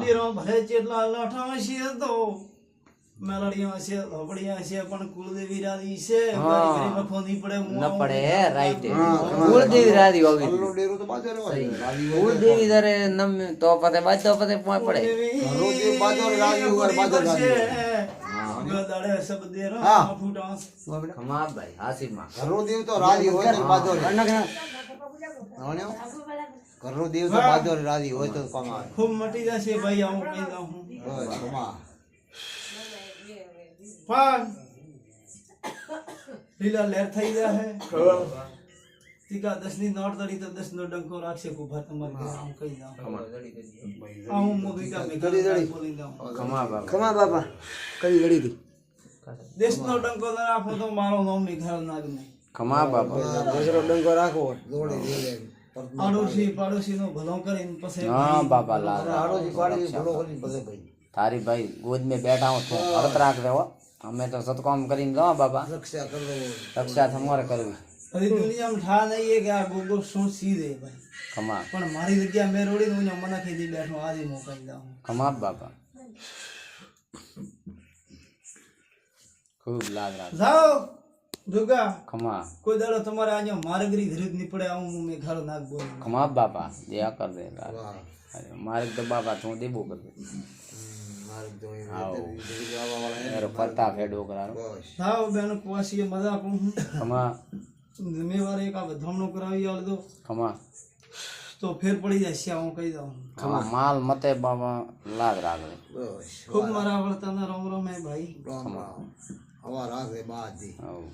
ડેરો ભલે જેટલા લઠા છે તો મેલડીઓ છે લોબડીયા છે પણ કુળદેવી રાધી છે મારી ઘરે વખો નહીં પડે ન પડે રાઈટ કુળદેવી રાધી હોવી કુળદેવી ધરે નમ તો પતે બાજ તો પતે પડે કરોદેવ બાજો રાજી ઉપર બાજો રાજી ગદાડે સબ દેરો ફૂટાસ ખમા ભાઈ હાસીમાં કરોદેવ તો રાજી હોય તો બાજો કરોદેવ તો બાજો રાજી હોય તો કમાય ખૂબ મટી જશે ભાઈ આવું કહી દઉં હું બસ કમા પણ લીલા લહેર થઈ ગયા હે તીકા 10 ની નોટ દડી તો 10 નો ડંકો રાખશે કુભા તમારે ઘરે આવું કહી દઉં આવું મોગીકા મે ગડી બોલી દઉં ખમા બાપા કઈ ગળી હતી 10 નો ડંકો ન રાખો તો મારો નામ ની ઘર નાગ નહીં ખમા બાપા દસરો ડંકો રાખો દોડે આડોશી પાડોશી નો ભલો કરીને પછી હા બાપા લાલ આડોજી પાડી ભલો કરી બધે ભાઈ તારી ભાઈ ગોદ में बैठा हूँ तो हरत राख दे हो हमें तो सतकाम કરીને दो बाबा રક્ષા કરો रक्षा તમારે કરવી બધી દુનિયામાં ઠા નહીં એ કે આ ગોગો શું સીધે ભાઈ ખમા પણ મારી જગ્યા મેં રોડી હું મને કીધી બેઠો આજે મોકલી દઉં ખમા બાપા ખૂબ લાગ રાખ જાઓ જોગા ખમા કોઈ દાડો તમારે આજે માર્ગરી ધરીત નહીં પડે આવું મેં ઘર નાખ બોલ ખમા બાપા દયા કર દે વાહ અરે મારે તો બાપા તું દેબો કર દે મારે તો આવો. એ આવા વાળા મારો પત્તા ફેડો કરારો બસ જાઓ બેન કુવાસી મજાક હું ખમા જિમ્મેવાર એક આ બધામણું કરાવી આલ દો ખમા તો ફેર પડી જાય છે હું કહી દઉં ખમા માલ મતે બાબા લાગ રાખ દે બસ ખૂબ મારા વર્તન રોમ રોમ હે ભાઈ રામ રામ હવા રાખે બાદ આવું